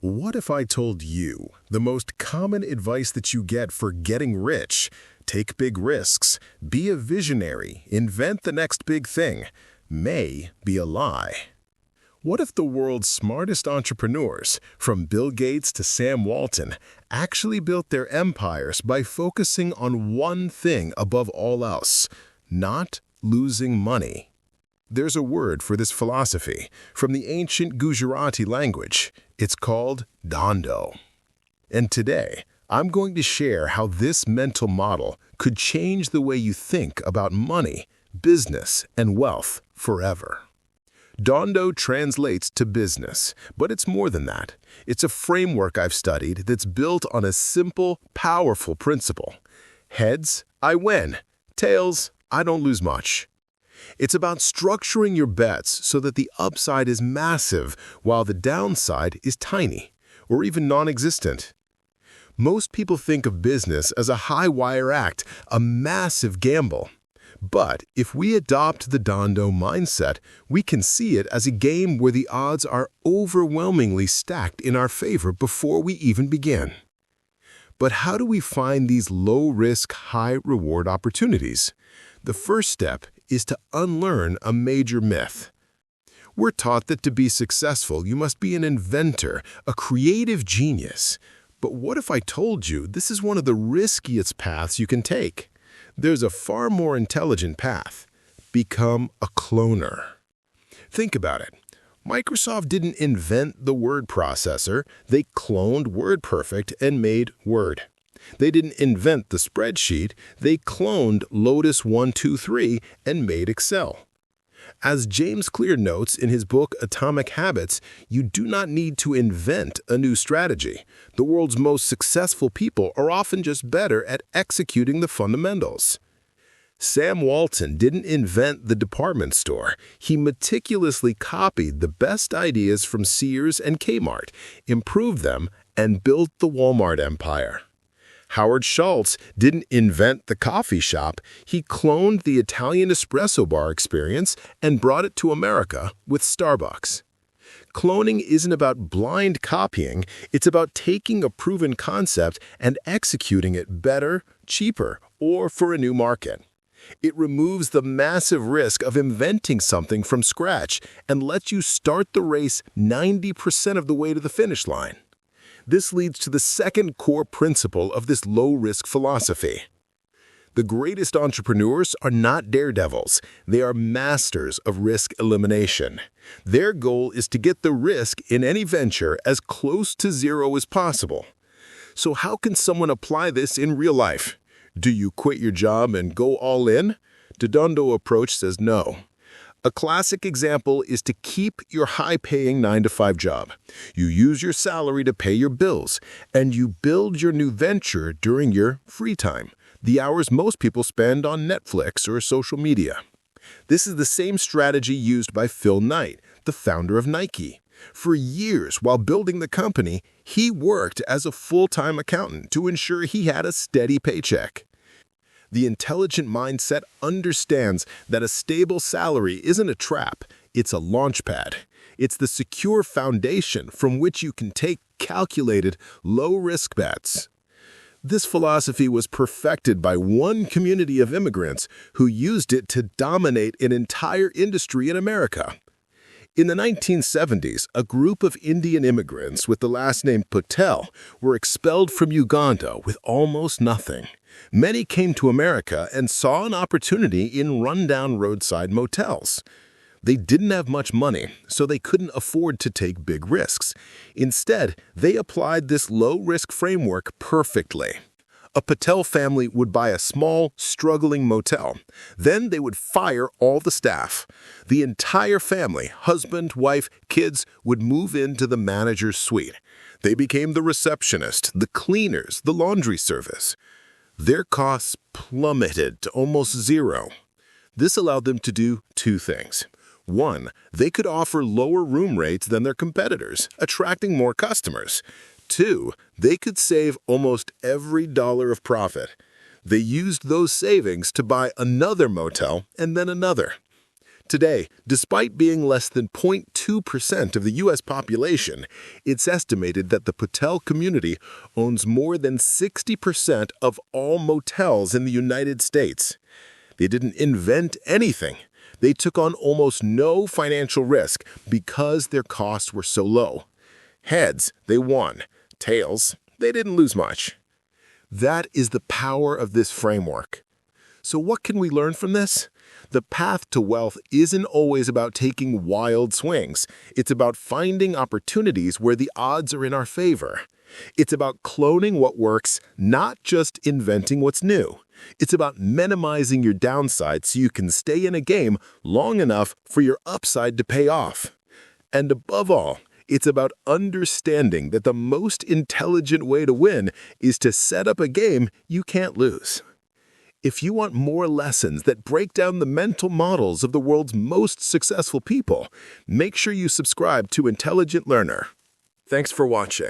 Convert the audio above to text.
What if I told you the most common advice that you get for getting rich, take big risks, be a visionary, invent the next big thing, may be a lie? What if the world's smartest entrepreneurs, from Bill Gates to Sam Walton, actually built their empires by focusing on one thing above all else, not losing money? There's a word for this philosophy from the ancient Gujarati language. It's called Dhandho. And today, I'm going to share how this mental model could change the way you think about money, business, and wealth forever. Dhandho translates to business, but it's more than that. It's a framework I've studied that's built on a simple, powerful principle. Heads, I win. Tails, I don't lose much. It's about structuring your bets so that the upside is massive while the downside is tiny, or even non-existent. Most people think of business as a high-wire act, a massive gamble. But if we adopt the Dhandho mindset, we can see it as a game where the odds are overwhelmingly stacked in our favor before we even begin. But how do we find these low-risk, high-reward opportunities? The first step is to unlearn a major myth. We're taught that to be successful, you must be an inventor, a creative genius. But what if I told you this is one of the riskiest paths you can take? There's a far more intelligent path. Become a cloner. Think about it. Microsoft didn't invent the word processor. They cloned WordPerfect and made Word. They didn't invent the spreadsheet. They cloned Lotus 1-2-3 and made Excel. As James Clear notes in his book Atomic Habits, you do not need to invent a new strategy. The world's most successful people are often just better at executing the fundamentals. Sam Walton didn't invent the department store. He meticulously copied the best ideas from Sears and Kmart, improved them, and built the Walmart empire. Howard Schultz didn't invent the coffee shop. He cloned the Italian espresso bar experience and brought it to America with Starbucks. Cloning isn't about blind copying. It's about taking a proven concept and executing it better, cheaper, or for a new market. It removes the massive risk of inventing something from scratch and lets you start the race 90% of the way to the finish line. This leads to the second core principle of this low-risk philosophy. The greatest entrepreneurs are not daredevils. They are masters of risk elimination. Their goal is to get the risk in any venture as close to zero as possible. So how can someone apply this in real life? Do you quit your job and go all in? The Dhandho approach says no. A classic example is to keep your high-paying 9-to-5 job. You use your salary to pay your bills, and you build your new venture during your free time, the hours most people spend on Netflix or social media. This is the same strategy used by Phil Knight, the founder of Nike. For years, while building the company, he worked as a full-time accountant to ensure he had a steady paycheck. The intelligent mindset understands that a stable salary isn't a trap, it's a launchpad. It's the secure foundation from which you can take calculated, low-risk bets. This philosophy was perfected by one community of immigrants who used it to dominate an entire industry in America. In the 1970s, a group of Indian immigrants with the last name Patel were expelled from Uganda with almost nothing. Many came to America and saw an opportunity in rundown roadside motels. They didn't have much money, so they couldn't afford to take big risks. Instead, they applied this low-risk framework perfectly. A Patel family would buy a small, struggling motel. Then they would fire all the staff. The entire family, husband, wife, kids, would move into the manager's suite. They became the receptionist, the cleaners, the laundry service. Their costs plummeted to almost zero. This allowed them to do two things. One, they could offer lower room rates than their competitors, attracting more customers. Two, they could save almost every dollar of profit. They used those savings to buy another motel and then another. Today, despite being less than 0.2 2% of the U.S. population, it's estimated that the Patel community owns more than 60% of all motels in the United States. They didn't invent anything. They took on almost no financial risk because their costs were so low. Heads, they won. Tails, they didn't lose much. That is the power of this framework. So what can we learn from this? The path to wealth isn't always about taking wild swings. It's about finding opportunities where the odds are in our favor. It's about cloning what works, not just inventing what's new. It's about minimizing your downside so you can stay in a game long enough for your upside to pay off. And above all, it's about understanding that the most intelligent way to win is to set up a game you can't lose. If you want more lessons that break down the mental models of the world's most successful people, make sure you subscribe to Intelligent Learner. Thanks for watching.